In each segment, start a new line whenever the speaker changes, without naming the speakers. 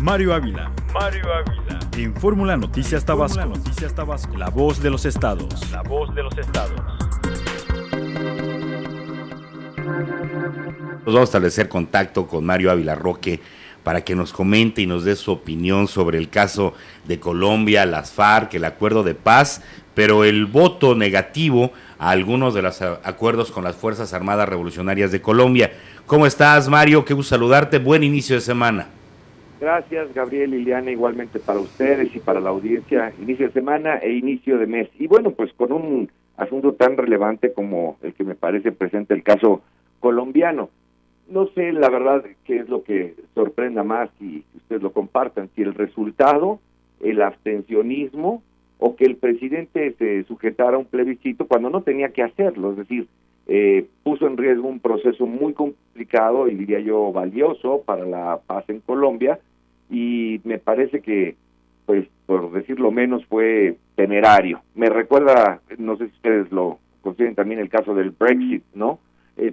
Mario Ávila. En Fórmula Noticias Tabasco. La voz de los estados.
Nos vamos a establecer contacto con Mario Ávila Roque para que nos comente y nos dé su opinión sobre el caso de Colombia, las FARC, el acuerdo de paz, pero el voto negativo a algunos de los acuerdos con las Fuerzas Armadas Revolucionarias de Colombia. ¿Cómo estás, Mario? Qué gusto saludarte. Buen inicio de semana.
Gracias, Gabriel, Liliana, igualmente para ustedes y para la audiencia, inicio de semana e inicio de mes. Y bueno, pues con un asunto tan relevante como el que me parece presente el caso colombiano. No sé, la verdad, qué es lo que sorprenda más y ustedes lo compartan, si el resultado, el abstencionismo o que el presidente se sujetara a un plebiscito cuando no tenía que hacerlo, es decir, puso en riesgo un proceso muy complicado y diría yo valioso para la paz en Colombia, y me parece que, pues, por decirlo menos, fue temerario. Me recuerda, no sé si ustedes lo consideren también el caso del Brexit, ¿no?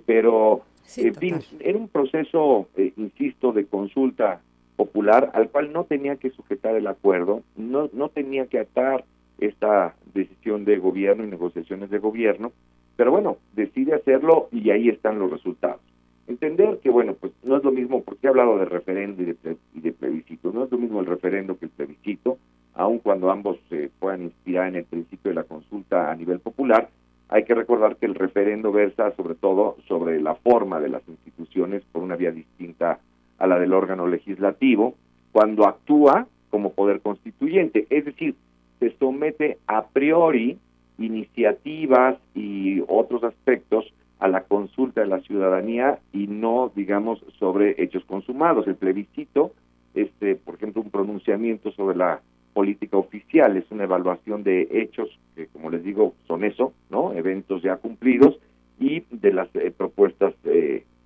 Pero,
sí,
en fin, era un proceso, insisto, de consulta popular al cual no tenía que sujetar el acuerdo, no tenía que atar esta decisión de gobierno y negociaciones de gobierno, pero bueno, decide hacerlo y ahí están los resultados. Entender que, bueno, pues no es lo mismo, porque he hablado de referendo y de plebiscito, no es lo mismo el referendo que el plebiscito, aun cuando ambos se puedan inspirar en el principio de la consulta a nivel popular. Hay que recordar que el referendo versa sobre todo sobre la forma de las instituciones por una vía distinta a la del órgano legislativo, cuando actúa como poder constituyente, es decir, se somete a priori iniciativas y otros aspectos a la consulta de la ciudadanía y no, digamos, sobre hechos consumados. El plebiscito, por ejemplo, un pronunciamiento sobre la política oficial, es una evaluación de hechos que, como les digo, son eso, ¿no? Eventos ya cumplidos y de las propuestas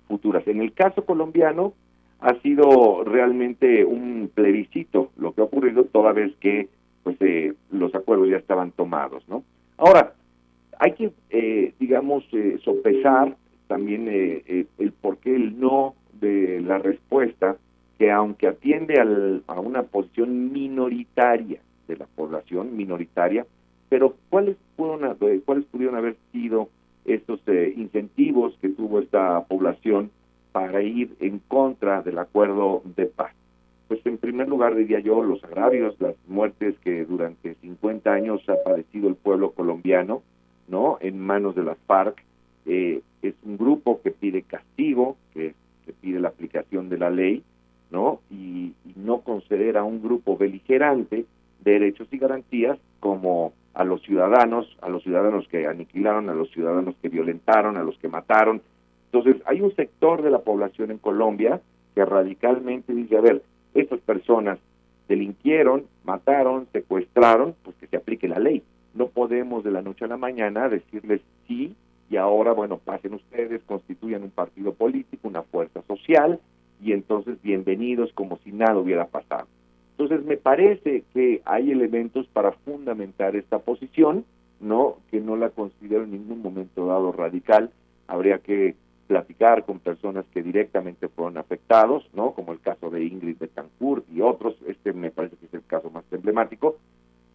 futuras. En el caso colombiano ha sido realmente un plebiscito lo que ha ocurrido, toda vez que pues los acuerdos ya estaban tomados, ¿no? Ahora, hay que, digamos, sopesar también el porqué el no de la respuesta, que aunque atiende a una posición minoritaria de la población, minoritaria, pero ¿cuáles pudieron haber sido estos incentivos que tuvo esta población para ir en contra del acuerdo de paz? Pues en primer lugar diría yo los agravios, las muertes que durante 50 años ha padecido el pueblo colombiano, ¿no? En manos de las FARC. Es un grupo que pide castigo, que pide la aplicación de la ley, ¿no? Y no conceder a un grupo beligerante derechos y garantías como a los ciudadanos que aniquilaron, a los ciudadanos que violentaron, a los que mataron. Entonces, hay un sector de la población en Colombia que radicalmente dice, a ver, estas personas delinquieron, mataron, secuestraron, pues que se aplique la ley. No podemos de la noche a la mañana decirles sí, y ahora, bueno, pasen ustedes, constituyan un partido político, una fuerza social, y entonces bienvenidos como si nada hubiera pasado. Entonces, me parece que hay elementos para fundamentar esta posición, ¿no? Que no la considero en ningún momento dado radical. Habría que platicar con personas que directamente fueron afectados, ¿no? Como el caso de Ingrid Betancourt y otros. Me parece que es el caso más emblemático,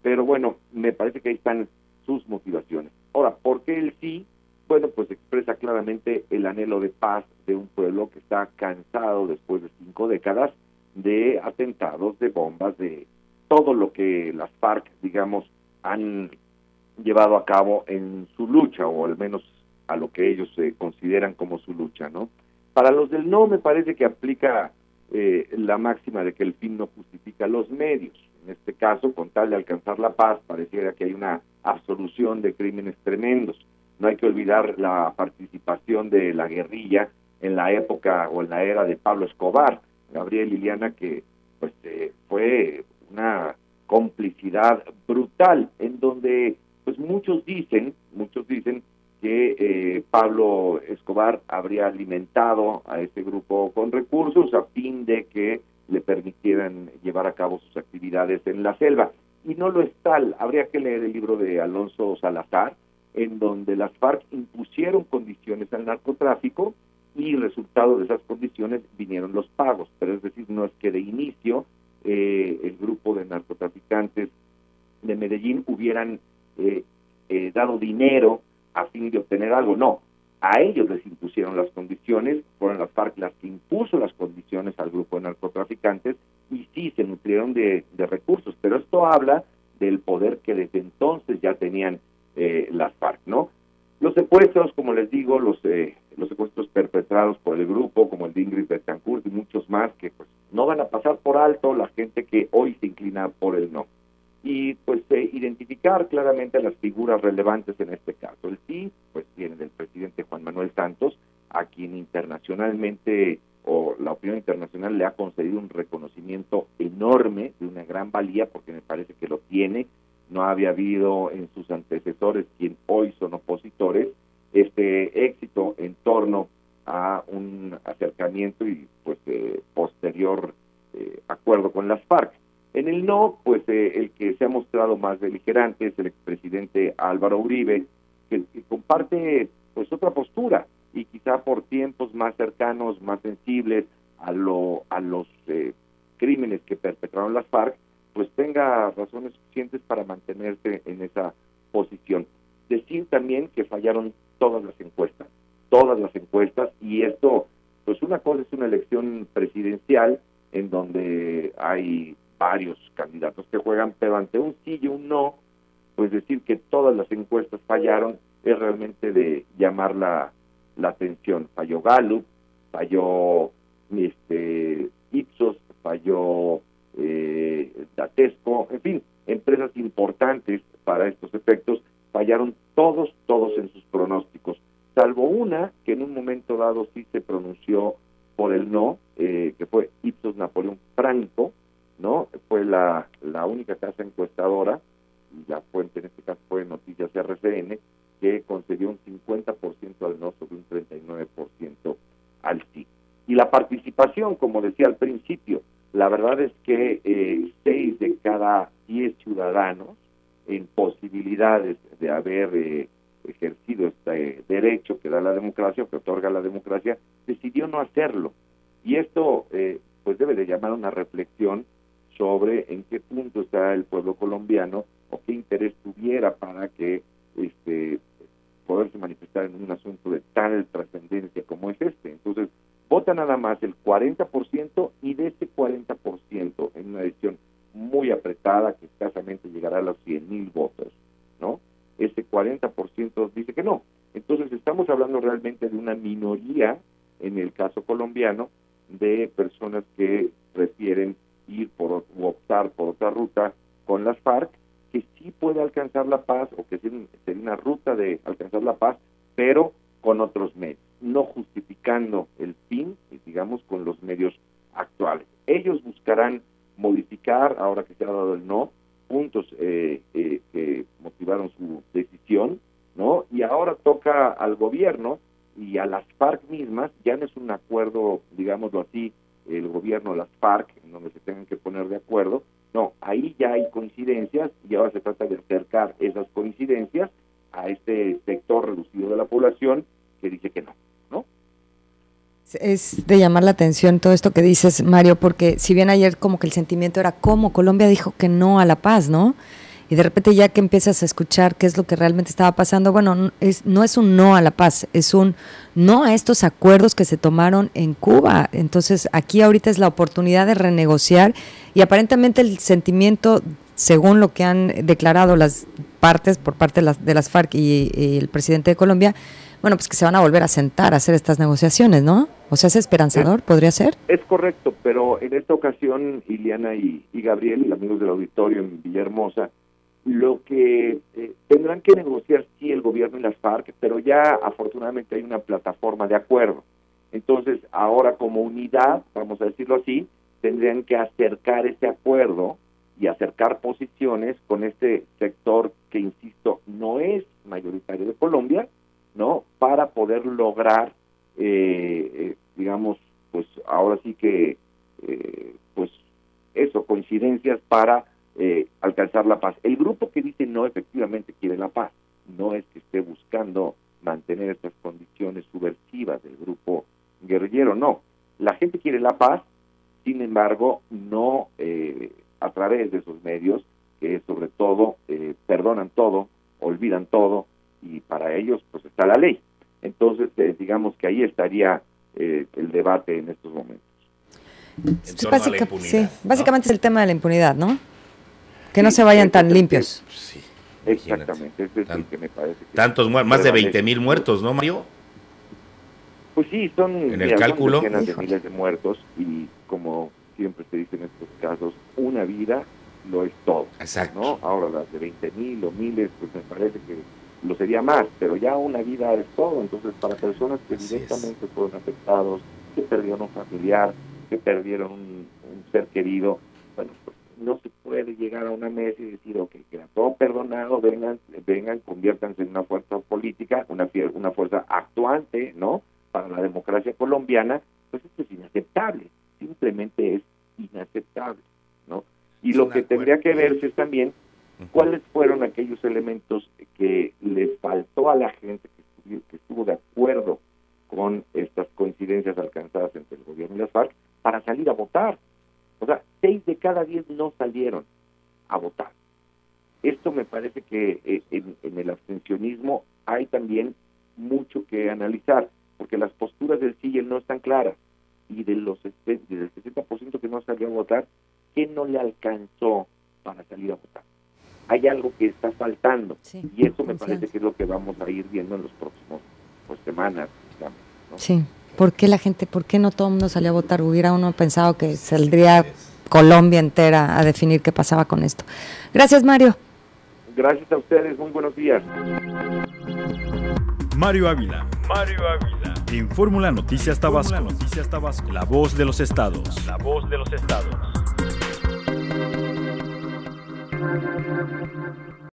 pero bueno, me parece que ahí están sus motivaciones. Ahora, ¿por qué el sí? Bueno, pues expresa claramente el anhelo de paz de un pueblo que está cansado después de 5 décadas de atentados, de bombas, de todo lo que las FARC, digamos, han llevado a cabo en su lucha, o al menos a lo que ellos consideran como su lucha, ¿no? Para los del no, me parece que aplica la máxima de que el fin no justifica los medios. En este caso, con tal de alcanzar la paz, pareciera que hay una absolución de crímenes tremendos. No hay que olvidar la participación de la guerrilla en la época o en la era de Pablo Escobar, Gabriel, Liliana, que pues fue una complicidad brutal, en donde pues muchos dicen que Pablo Escobar habría alimentado a este grupo con recursos a fin de que le permitieran llevar a cabo sus actividades en la selva. Y no lo es tal. Habría que leer el libro de Alonso Salazar, en donde las FARC impusieron condiciones al narcotráfico y resultado de esas condiciones vinieron los pagos. Pero es decir, no es que de inicio el grupo de narcotraficantes de Medellín hubieran dado dinero a fin de obtener algo. No, a ellos les impusieron las condiciones, fueron las FARC las que impuso las condiciones al grupo de narcotraficantes, y sí, se nutrieron de recursos, pero esto habla del poder que desde entonces ya tenían las FARC, ¿no? Los secuestros, como les digo, los secuestros perpetrados por el grupo, como el de Ingrid Betancourt y muchos más, que pues no van a pasar por alto la gente que hoy se inclina por el no. Y pues identificar claramente las figuras relevantes en este caso. El sí, pues viene del presidente Juan Manuel Santos, a quien internacionalmente, o la opinión internacional, le ha concedido un reconocimiento enorme, de una gran valía, porque me parece que lo tiene. No había habido en sus antecesores, quien hoy son opositores, este éxito en torno a un acercamiento y pues posterior acuerdo con las FARC. En el no, pues el que se ha mostrado más beligerante es el expresidente Álvaro Uribe, que comparte pues otra postura, y quizá por tiempos más cercanos, más sensibles a los crímenes que perpetraron las FARC, pues tenga razones suficientes para mantenerse en esa posición. Decir también que fallaron todas las encuestas, y esto, pues una cosa es una elección presidencial en donde hay varios candidatos que juegan, pero ante un sí y un no, pues decir que todas las encuestas fallaron es realmente de llamar la atención. Falló Gallup, falló Ipsos, falló Datesco, en fin, empresas importantes para estos efectos, fallaron todos en sus pronósticos, salvo una que en un momento dado sí se pronunció por el no, que fue Ipsos Napoleón Franco, ¿no? Fue la única casa encuestadora, y la fuente en este caso fue Noticias RCN, que concedió un 50% al no sobre un 39% al sí. Y la participación, como decía al principio, la verdad es que 6 de cada 10 ciudadanos en posibilidades de haber ejercido este derecho que da la democracia, que otorga la democracia, decidió no hacerlo. Y esto pues debe de llamar a una reflexión sobre en qué punto está el pueblo colombiano, o qué interés tuviera para que poderse manifestar en un asunto de tal trascendencia como es este. Entonces, vota nada más el 40%, y de ese 40%, en una elección muy apretada, que escasamente llegará a los 100,000 votos, ¿no? Ese 40% dice que no. Entonces, estamos hablando realmente de una minoría, en el caso colombiano, de personas que prefieren ir o optar por otra ruta con las FARC, que sí puede alcanzar la paz, o que sería una ruta de alcanzar la paz, pero con otros medios, no justificando el fin, digamos, con los medios actuales. Ellos buscarán modificar, ahora que se ha dado el no, puntos que motivaron su decisión, ¿no? Y ahora toca al gobierno y a las FARC mismas. Ya no es un acuerdo, digámoslo así, el gobierno, las FARC, en donde se tengan que poner de acuerdo. No, ahí ya hay coincidencias, y ahora se trata de acercar esas coincidencias a este sector reducido de la población que dice que no, ¿no?
Es de llamar la atención todo esto que dices, Mario, porque si bien ayer como que el sentimiento era como Colombia dijo que no a la paz, ¿no? Y de repente ya que empiezas a escuchar qué es lo que realmente estaba pasando, bueno, no es un no a la paz, es un no a estos acuerdos que se tomaron en Cuba. Entonces aquí ahorita es la oportunidad de renegociar, y aparentemente el sentimiento, según lo que han declarado las partes por parte de las FARC y el presidente de Colombia, bueno, pues que se van a volver a sentar a hacer estas negociaciones, ¿no? O sea, ¿es esperanzador? ¿Podría ser?
Es correcto, pero en esta ocasión, Ileana y Gabriel, amigos del auditorio en Villahermosa, lo que tendrán que negociar sí el gobierno y las FARC, pero ya afortunadamente hay una plataforma de acuerdo. Entonces, ahora como unidad, vamos a decirlo así, tendrían que acercar ese acuerdo y acercar posiciones con este sector que, insisto, no es mayoritario de Colombia, ¿no? Para poder lograr, digamos, pues ahora sí que, pues eso, coincidencias para alcanzar la paz. El grupo que dice no, efectivamente quiere la paz, no es que esté buscando mantener estas condiciones subversivas del grupo guerrillero, no. La gente quiere la paz, sin embargo, no a través de esos medios que sobre todo perdonan todo, olvidan todo, y para ellos pues está la ley. Entonces, digamos que ahí estaría el debate en estos momentos.
Básicamente es el tema de la impunidad, ¿no? Que no se vayan tan limpios.
Sí, exactamente, ese es el que me parece que
tantos muertos, más de 20,000 muertos, ¿no, Mario?
Pues sí, son
en el cálculo,
son decenas de miles de muertos, y como siempre se dice en estos casos, una vida lo es todo.
Exacto.
¿No? Ahora las de 20,000 o miles, pues me parece que lo sería más, pero ya una vida es todo. Entonces, para personas que directamente fueron afectados, que perdieron un familiar, que perdieron un ser querido, bueno, pues no se puede llegar a una mesa y decir, ok, queda todo perdonado, vengan, conviértanse en una fuerza política, una fuerza actuante, ¿no?, para la democracia colombiana. Pues esto es inaceptable, simplemente es inaceptable, ¿no? Y lo que tendría que verse es también cuáles fueron aquellos elementos que les faltó a la gente que estuvo de acuerdo con estas coincidencias alcanzadas entre el gobierno y las FARC para salir a votar. O sea, 6 de cada 10 no salieron a votar. Esto me parece que en el abstencionismo hay también mucho que analizar, porque las posturas del sí y el no están claras, y del 60% que no salió a votar, ¿qué no le alcanzó para salir a votar? Hay algo que está faltando, y eso me parece que es lo que vamos a ir viendo en los próximos semanas, digamos, ¿no?
Sí. ¿Por qué no todo el mundo salió a votar? Hubiera uno pensado que saldría Colombia entera a definir qué pasaba con esto. Gracias, Mario.
Gracias a ustedes, muy buenos días.
Mario Ávila. En Fórmula Noticias Tabasco. La voz de los estados.